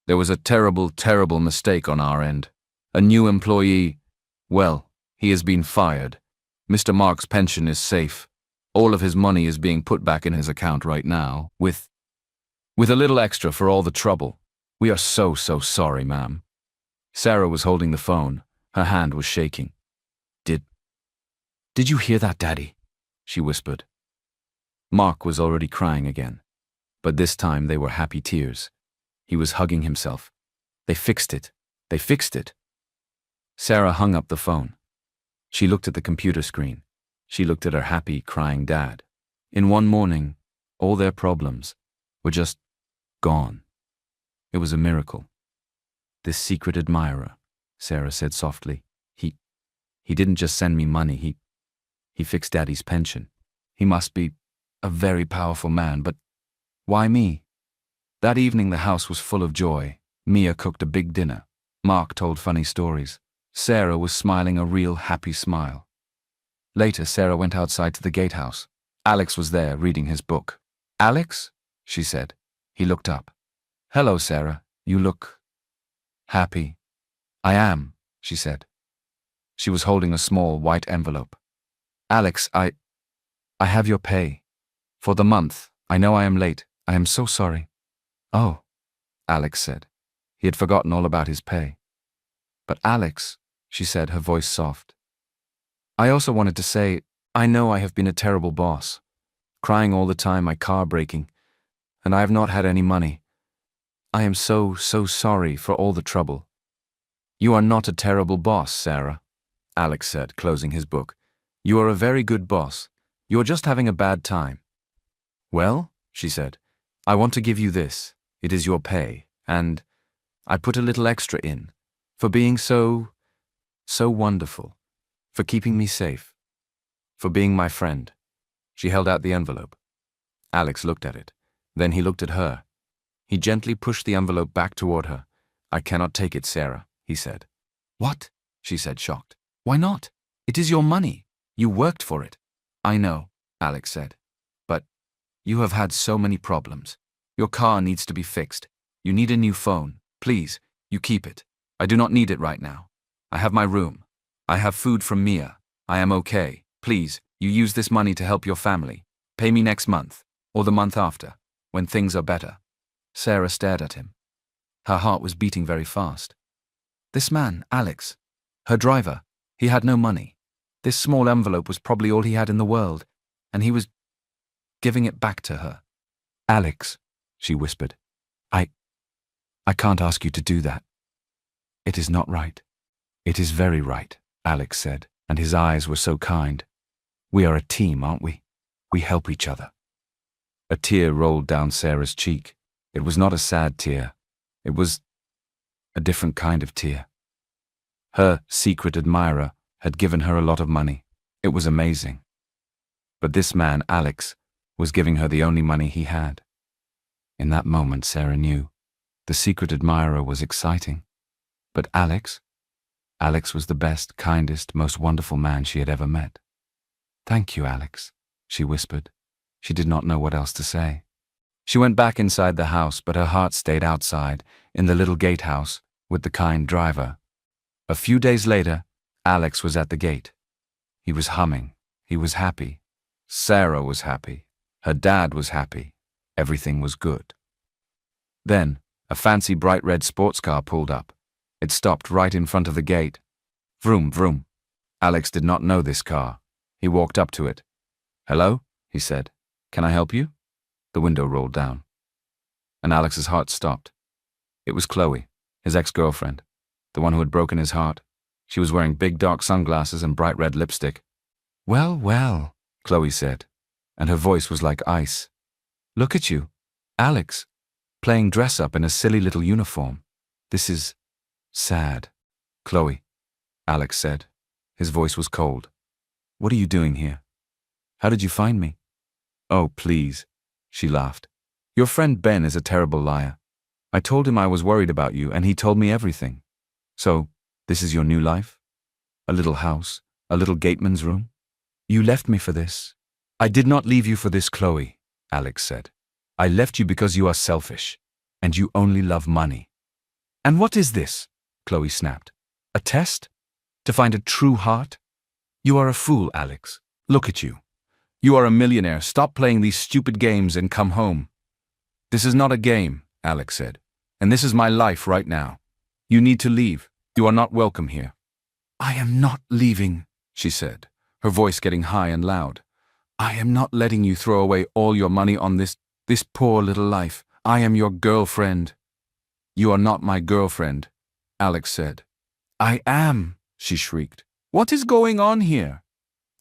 There was a terrible, terrible mistake on our end. A new employee, well, he has been fired. Mr. Mark's pension is safe. All of his money is being put back in his account right now, with a little extra for all the trouble. We are so sorry, ma'am. Sarah was holding the phone. Her hand was shaking. Did you hear that, Daddy? She whispered. Mark was already crying again. But this time they were happy tears. He was hugging himself. They fixed it. They fixed it. Sarah hung up the phone. She looked at the computer screen. She looked at her happy, crying dad. In one morning, all their problems were just gone. It was a miracle. This secret admirer, Sarah said softly, he didn't just send me money, he fixed Daddy's pension. He must be a very powerful man, but why me? That evening the house was full of joy. Mia cooked a big dinner. Mark told funny stories. Sarah was smiling a real happy smile. Later, Sarah went outside to the gatehouse. Alex was there, reading his book. "Alex?" she said. He looked up. "Hello, Sarah. You look happy." "I am," she said. She was holding a small white envelope. "Alex, I have your pay. For the month. I know I am late. I am so sorry." "Oh," Alex said. He had forgotten all about his pay. "But Alex," she said, her voice soft, "I also wanted to say, I know I have been a terrible boss. Crying all the time, my car breaking, and I have not had any money. I am so sorry for all the trouble." "You are not a terrible boss, Sarah," Alex said, closing his book. "You are a very good boss. You are just having a bad time." "Well," she said, "I want to give you this. It is your pay, and I put a little extra in, for being so wonderful, for keeping me safe, for being my friend." She held out the envelope. Alex looked at it. Then he looked at her. He gently pushed the envelope back toward her. "I cannot take it, Sarah," he said. "What?" she said, shocked. "Why not? It is your money. You worked for it." "I know," Alex said. "But you have had so many problems. Your car needs to be fixed. You need a new phone. Please, you keep it. I do not need it right now. I have my room. I have food from Mia. I am okay. Please, you use this money to help your family. Pay me next month, or the month after, when things are better." Sarah stared at him. Her heart was beating very fast. This man, Alex, her driver, he had no money. This small envelope was probably all he had in the world, and he was giving it back to her. "Alex," she whispered, I can't ask you to do that. It is not right." "It is very right," Alex said, and his eyes were so kind. "We are a team, aren't we? We help each other." A tear rolled down Sarah's cheek. It was not a sad tear. It was a different kind of tear. Her secret admirer had given her a lot of money. It was amazing. But this man, Alex, was giving her the only money he had. In that moment, Sarah knew. The secret admirer was exciting. But Alex was the best, kindest, most wonderful man she had ever met. "Thank you, Alex," she whispered. She did not know what else to say. She went back inside the house, but her heart stayed outside, in the little gatehouse, with the kind driver. A few days later, Alex was at the gate. He was humming. He was happy. Sarah was happy. Her dad was happy. Everything was good. Then, a fancy bright red sports car pulled up. It stopped right in front of the gate. Vroom, vroom. Alex did not know this car. He walked up to it. "Hello?" he said. "Can I help you?" The window rolled down. And Alex's heart stopped. It was Chloe, his ex-girlfriend, the one who had broken his heart. She was wearing big dark sunglasses and bright red lipstick. "Well, well," Chloe said, and her voice was like ice. "Look at you, Alex, playing dress-up in a silly little uniform. This is sad." "Chloe," Alex said. His voice was cold. "What are you doing here? How did you find me?" "Oh, please," she laughed. "Your friend Ben is a terrible liar. I told him I was worried about you, and he told me everything. So, this is your new life? A little house, a little gateman's room? You left me for this." "I did not leave you for this, Chloe," Alex said. "I left you because you are selfish, and you only love money." "And what is this?" Chloe snapped. "A test? To find a true heart? You are a fool, Alex. Look at you. You are a millionaire. Stop playing these stupid games and come home." "This is not a game," Alex said, "and this is my life right now. You need to leave. You are not welcome here." "I am not leaving," she said, her voice getting high and loud. "I am not letting you throw away all your money on this poor little life. I am your girlfriend." "You are not my girlfriend," Alex said. "I am," she shrieked. What is going on here?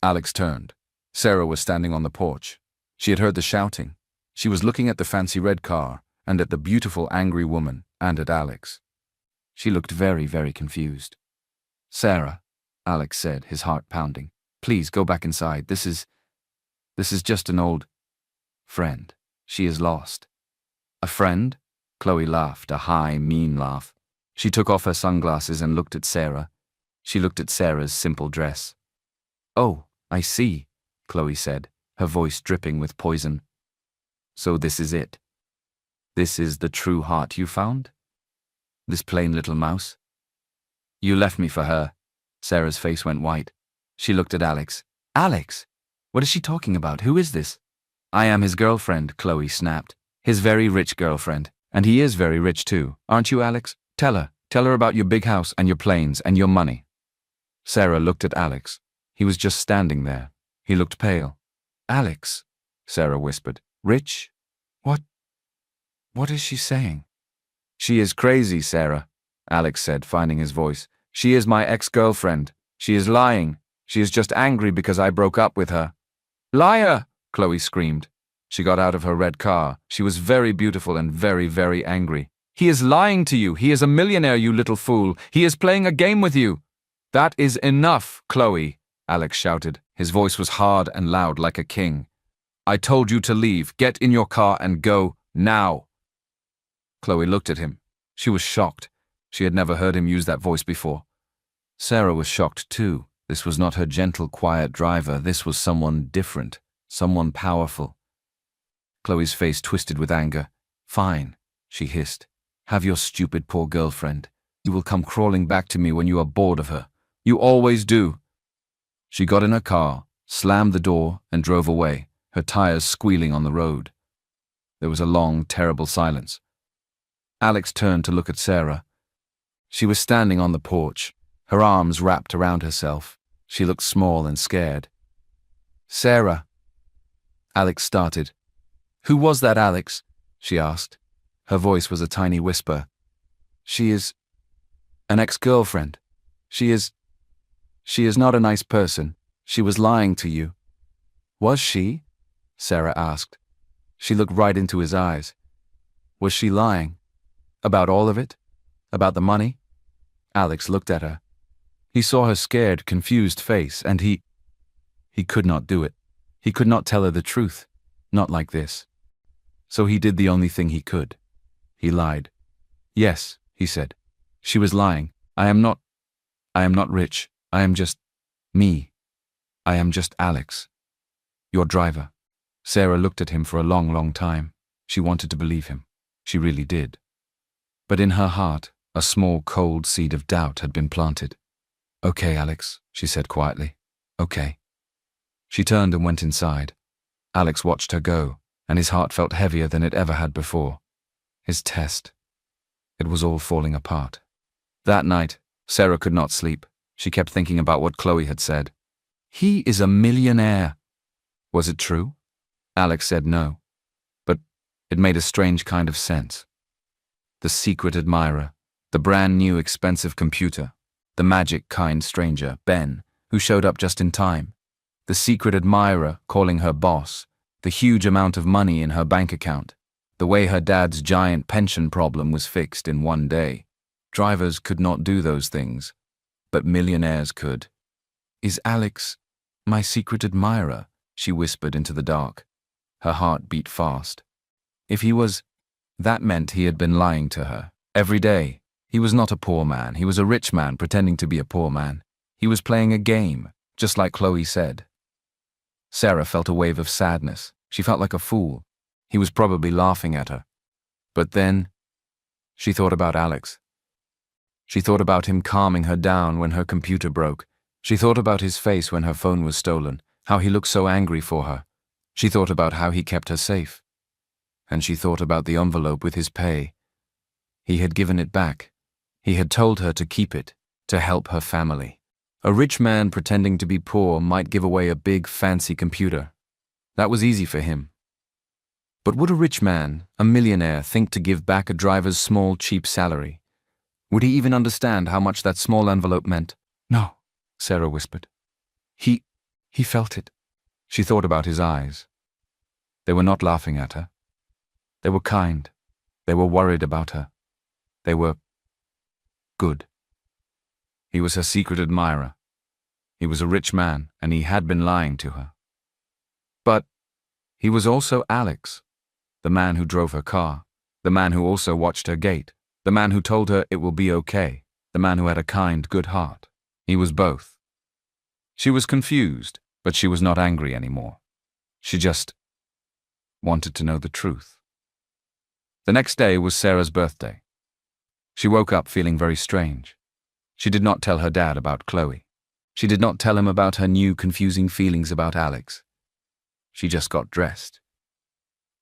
Alex turned. Sarah was standing on the porch. She had heard the shouting. She was looking at the fancy red car, and at the beautiful angry woman, and at Alex. She looked very, very confused. "Sarah," Alex said, his heart pounding, "please go back inside. This is just an old friend. She is lost." "A friend?" Chloe laughed, a high, mean laugh. She took off her sunglasses and looked at Sarah. She looked at Sarah's simple dress. "Oh, I see," Chloe said, her voice dripping with poison. "So this is it. This is the true heart you found? This plain little mouse? You left me for her." Sarah's face went white. She looked at Alex. "Alex? What is she talking about? Who is this?" "I am his girlfriend," Chloe snapped. "His very rich girlfriend. And he is very rich too, aren't you, Alex? Tell her about your big house and your planes and your money." Sarah looked at Alex. He was just standing there. He looked pale. "Alex," Sarah whispered. "Rich? What is she saying?" "She is crazy, Sarah," Alex said, finding his voice. "She is my ex-girlfriend. She is lying. She is just angry because I broke up with her." "Liar!" Chloe screamed. She got out of her red car. She was very beautiful and very, very angry. "He is lying to you. He is a millionaire, you little fool. He is playing a game with you." "That is enough, Chloe," Alex shouted. His voice was hard and loud like a king. "I told you to leave. Get in your car and go now." Chloe looked at him. She was shocked. She had never heard him use that voice before. Sarah was shocked too. This was not her gentle, quiet driver. This was someone different, someone powerful. Chloe's face twisted with anger. "Fine," she hissed. "Have your stupid poor girlfriend. You will come crawling back to me when you are bored of her. You always do." She got in her car, slammed the door, and drove away, her tires squealing on the road. There was a long, terrible silence. Alex turned to look at Sarah. She was standing on the porch, her arms wrapped around herself. She looked small and scared. "Sarah," Alex started. "Who was that, Alex?" she asked. Her voice was a tiny whisper. "She is an ex-girlfriend. She is not a nice person. She was lying to you." "Was she?" Sarah asked. She looked right into his eyes. "Was she lying? About all of it? About the money?" Alex looked at her. He saw her scared, confused face, and he could not do it. He could not tell her the truth. Not like this. So he did the only thing he could. He lied. "Yes," he said. "She was lying. I am not rich. I am just me. I am just Alex. Your driver." Sarah looked at him for a long, long time. She wanted to believe him. She really did. But in her heart, a small, cold seed of doubt had been planted. "Okay, Alex," she said quietly. "Okay." She turned and went inside. Alex watched her go, and his heart felt heavier than it ever had before. His test. It was all falling apart. That night, Sarah could not sleep. She kept thinking about what Chloe had said. "He is a millionaire." Was it true? Alex said no. But it made a strange kind of sense. The secret admirer, the brand new expensive computer, the magic kind stranger, Ben, who showed up just in time, the secret admirer calling her boss, the huge amount of money in her bank account, the way her dad's giant pension problem was fixed in one day. Drivers could not do those things, but millionaires could. "Is Alex my secret admirer?" she whispered into the dark. Her heart beat fast. If he was, that meant he had been lying to her. Every day. He was not a poor man. He was a rich man pretending to be a poor man. He was playing a game, just like Chloe said. Sarah felt a wave of sadness. She felt like a fool. He was probably laughing at her. But then, she thought about Alex. She thought about him calming her down when her computer broke. She thought about his face when her phone was stolen, how he looked so angry for her. She thought about how he kept her safe. And she thought about the envelope with his pay. He had given it back. He had told her to keep it, to help her family. A rich man pretending to be poor might give away a big, fancy computer. That was easy for him. But would a rich man, a millionaire, think to give back a driver's small, cheap salary? Would he even understand how much that small envelope meant? No, Sarah whispered. He felt it. She thought about his eyes. They were not laughing at her. They were kind. They were worried about her. They were good. He was her secret admirer. He was a rich man, and he had been lying to her. But he was also Alex, the man who drove her car, the man who also watched her gate, the man who told her it will be okay, the man who had a kind, good heart. He was both. She was confused, but she was not angry anymore. She just wanted to know the truth. The next day was Sarah's birthday. She woke up feeling very strange. She did not tell her dad about Chloe. She did not tell him about her new confusing feelings about Alex. She just got dressed.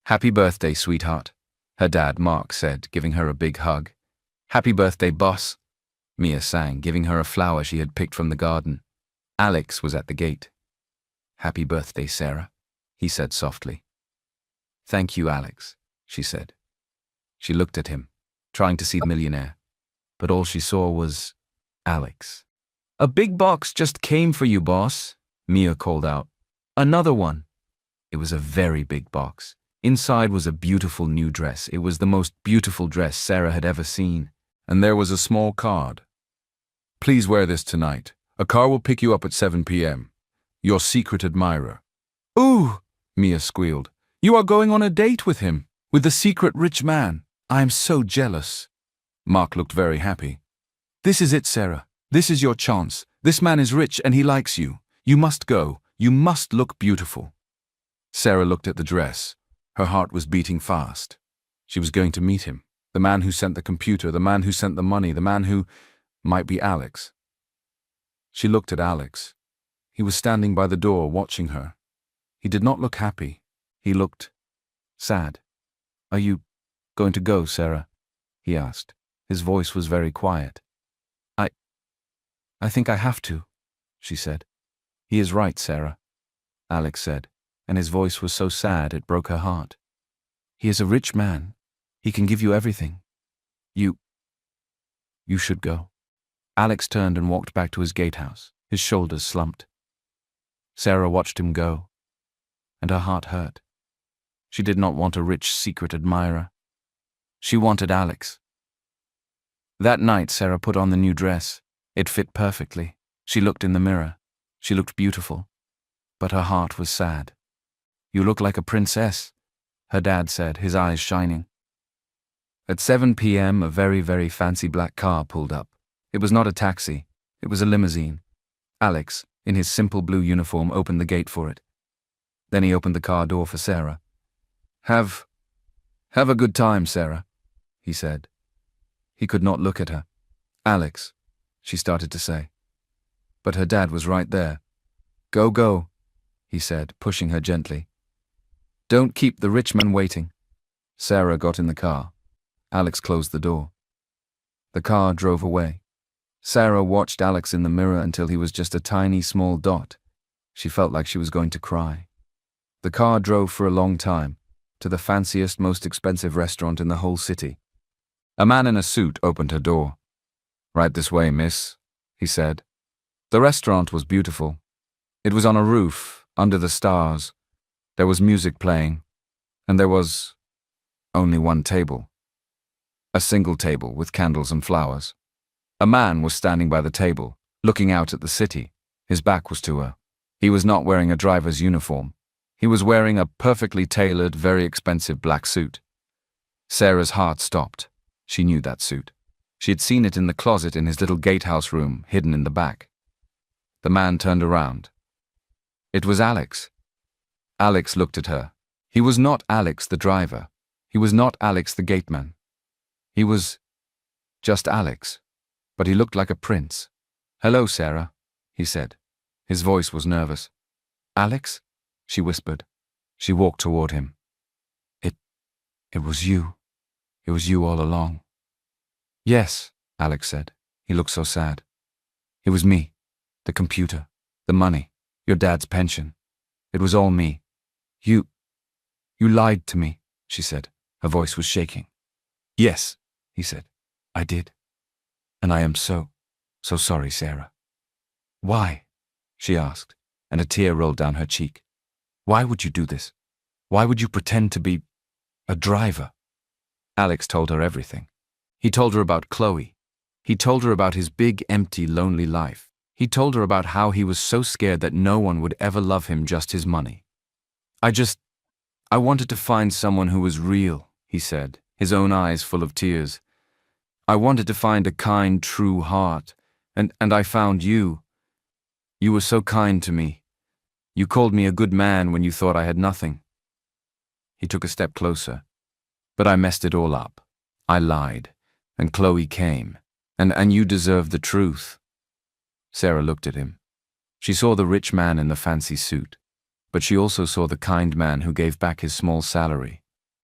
"Happy birthday, sweetheart," her dad, Mark, said, giving her a big hug. "Happy birthday, boss," Mia sang, giving her a flower she had picked from the garden. Alex was at the gate. "Happy birthday, Sarah," he said softly. "Thank you, Alex," she said. She looked at him, trying to see the millionaire, but all she saw was Alex. "A big box just came for you, boss," Mia called out. "Another one." It was a very big box. Inside was a beautiful new dress. It was the most beautiful dress Sarah had ever seen. And there was a small card. "Please wear this tonight. A car will pick you up at 7 p.m. Your secret admirer." "Ooh," Mia squealed. "You are going on a date with him, with the secret rich man. I am so jealous." Mark looked very happy. "This is it, Sarah. This is your chance. This man is rich and he likes you. You must go. You must look beautiful." Sarah looked at the dress. Her heart was beating fast. She was going to meet him. The man who sent the computer, the man who sent the money, the man who might be Alex. She looked at Alex. He was standing by the door watching her. He did not look happy. He looked sad. "Are you going to go, Sarah?" he asked. His voice was very quiet. I think I have to," she said. "He is right, Sarah," Alex said, and his voice was so sad it broke her heart. "He is a rich man. He can give you everything. You should go." Alex turned and walked back to his gatehouse, his shoulders slumped. Sarah watched him go, and her heart hurt. She did not want a rich secret admirer. She wanted Alex. That night, Sarah put on the new dress. It fit perfectly. She looked in the mirror. She looked beautiful. But her heart was sad. "You look like a princess," her dad said, his eyes shining. At 7 p.m., a very, very fancy black car pulled up. It was not a taxi. It was a limousine. Alex, in his simple blue uniform, opened the gate for it. Then he opened the car door for Sarah. Have a good time, Sarah," he said. He could not look at her. "Alex," she started to say. But her dad was right there. Go," he said, pushing her gently. "Don't keep the rich man waiting." Sarah got in the car. Alex closed the door. The car drove away. Sarah watched Alex in the mirror until he was just a tiny, small dot. She felt like she was going to cry. The car drove for a long time, to the fanciest, most expensive restaurant in the whole city. A man in a suit opened her door. "Right this way, miss," he said. The restaurant was beautiful. It was on a roof, under the stars. There was music playing, and there was only one table. A single table with candles and flowers. A man was standing by the table, looking out at the city. His back was to her. He was not wearing a driver's uniform. He was wearing a perfectly tailored, very expensive black suit. Sarah's heart stopped. She knew that suit. She had seen it in the closet in his little gatehouse room, hidden in the back. The man turned around. It was Alex. Alex looked at her. He was not Alex the driver. He was not Alex the gateman. He was just Alex, but he looked like a prince. "Hello, Sarah," he said. His voice was nervous. "Alex?" she whispered. She walked toward him. It was you. It was you all along." "Yes," Alex said. He looked so sad. "It was me. The computer. The money. Your dad's pension. It was all me. You lied to me," she said. Her voice was shaking. "Yes," he said. "I did. And I am so sorry, Sarah." Why? She asked, and a tear rolled down her cheek. Why would you do this? Why would you pretend to be a driver? Alex told her everything. He told her about Chloe. He told her about his big, empty, lonely life. He told her about how he was so scared that no one would ever love him, just his money. I wanted to find someone who was real, he said, his own eyes full of tears. I wanted to find a kind, true heart, and I found you. You were so kind to me. You called me a good man when you thought I had nothing. He took a step closer. But I messed it all up. I lied, and Chloe came, and you deserve the truth. Sarah looked at him. She saw the rich man in the fancy suit, but she also saw the kind man who gave back his small salary,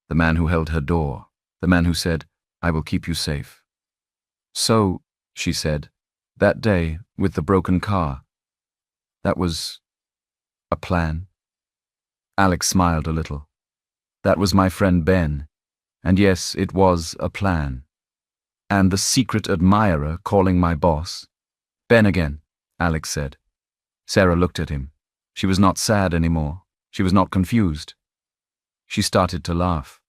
the man who held her door, the man who said, "I will keep you safe." So, she said, that day with the broken car, that was a plan. Alex smiled a little. That was my friend Ben, and yes, it was a plan. And the secret admirer calling my boss. Ben again, Alex said. Sarah looked at him. She was not sad anymore. She was not confused. She started to laugh.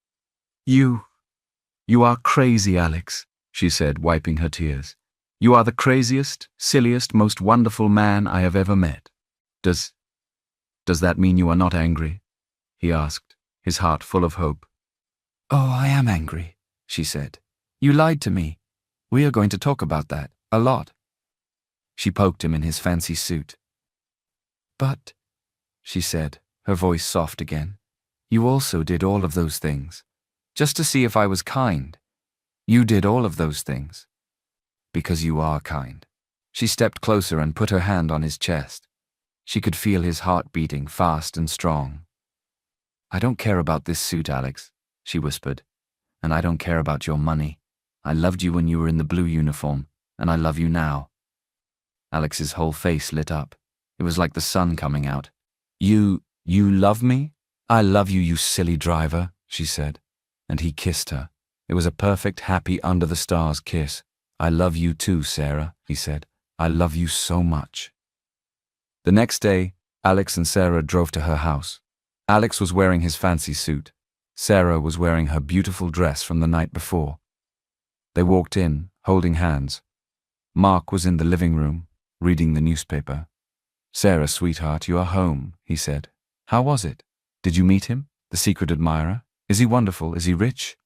You are crazy, Alex, she said, wiping her tears. You are the craziest, silliest, most wonderful man I have ever met. Does that mean you are not angry? He asked, his heart full of hope. Oh, I am angry, she said. You lied to me. We are going to talk about that, a lot. She poked him in his fancy suit. But, she said, her voice soft again, you also did all of those things, just to see if I was kind. You did all of those things. Because you are kind. She stepped closer and put her hand on his chest. She could feel his heart beating fast and strong. I don't care about this suit, Alex, she whispered, and I don't care about your money. I loved you when you were in the blue uniform, and I love you now. Alex's whole face lit up. It was like the sun coming out. You love me? I love you, you silly driver, she said, and he kissed her. It was a perfect, happy, under-the-stars kiss. I love you too, Sarah, he said. I love you so much. The next day, Alex and Sarah drove to her house. Alex was wearing his fancy suit. Sarah was wearing her beautiful dress from the night before. They walked in, holding hands. Mark was in the living room, reading the newspaper. Sarah, sweetheart, you are home, he said. How was it? Did you meet him, the secret admirer? Is he wonderful? Is he rich?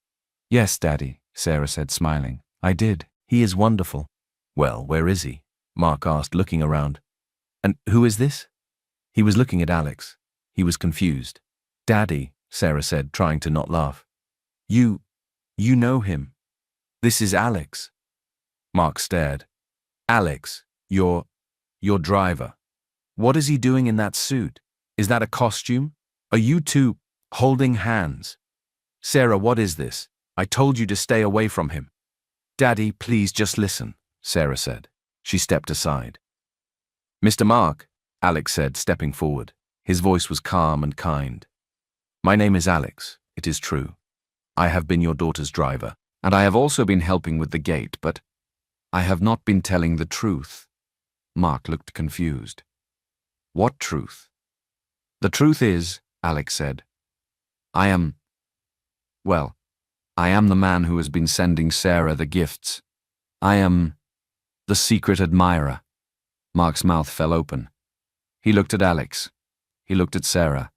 Yes, Daddy, Sarah said, smiling. I did. He is wonderful. Well, where is he? Mark asked, looking around. And who is this? He was looking at Alex. He was confused. Daddy, Sarah said, trying to not laugh. You know him. This is Alex. Mark stared. Alex, your driver. What is he doing in that suit? Is that a costume? Are you two holding hands? Sarah, what is this? I told you to stay away from him. Daddy, please just listen, Sarah said. She stepped aside. Mr. Mark, Alex said, stepping forward. His voice was calm and kind. My name is Alex, it is true. I have been your daughter's driver, and I have also been helping with the gate, but I have not been telling the truth. Mark looked confused. What truth? The truth is, Alex said, I am the man who has been sending Sarah the gifts. I am the secret admirer. Mark's mouth fell open. He looked at Alex. He looked at Sarah.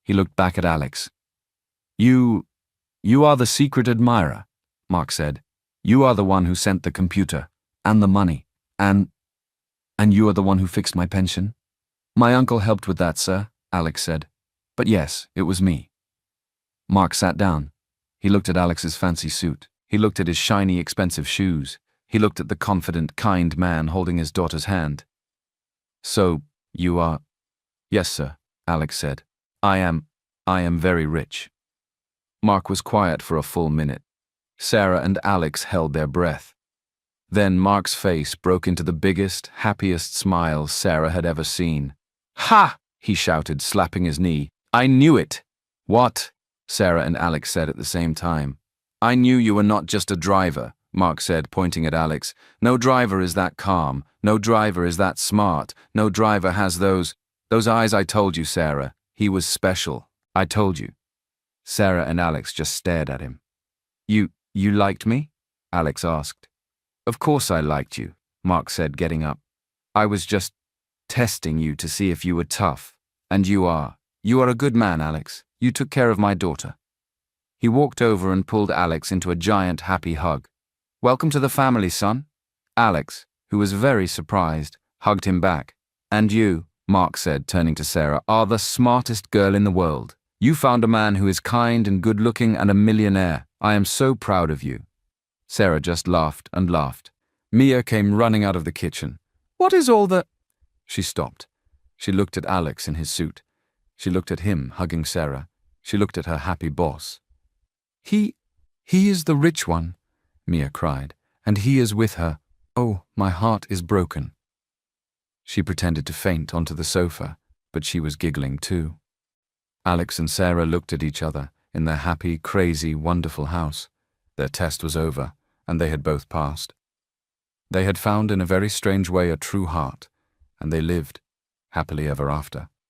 He looked back at Alex. You are the secret admirer, Mark said. You are the one who sent the computer, and the money, and you are the one who fixed my pension? My uncle helped with that, sir, Alex said. But yes, it was me. Mark sat down. He looked at Alex's fancy suit. He looked at his shiny, expensive shoes. He looked at the confident, kind man holding his daughter's hand. So, you are... Yes, sir, Alex said. I am very rich. Mark was quiet for a full minute. Sarah and Alex held their breath. Then Mark's face broke into the biggest, happiest smile Sarah had ever seen. Ha! He shouted, slapping his knee. I knew it! What? Sarah and Alex said at the same time. I knew you were not just a driver. Mark said, pointing at Alex. No driver is that calm. No driver is that smart. No driver has those eyes. I told you, Sarah. He was special. I told you. Sarah and Alex just stared at him. You liked me? Alex asked. Of course I liked you, Mark said, getting up. I was just testing you to see if you were tough. And you are. You are a good man, Alex. You took care of my daughter. He walked over and pulled Alex into a giant happy hug. Welcome to the family, son. Alex, who was very surprised, hugged him back. And you, Mark said, turning to Sarah, are the smartest girl in the world. You found a man who is kind and good-looking and a millionaire. I am so proud of you. Sarah just laughed and laughed. Mia came running out of the kitchen. What is all the... She stopped. She looked at Alex in his suit. She looked at him, hugging Sarah. She looked at her happy boss. He is the rich one, Mia cried, and he is with her. Oh, my heart is broken. She pretended to faint onto the sofa, but she was giggling too. Alex and Sarah looked at each other in their happy, crazy, wonderful house. Their test was over, and they had both passed. They had found in a very strange way a true heart, and they lived happily ever after.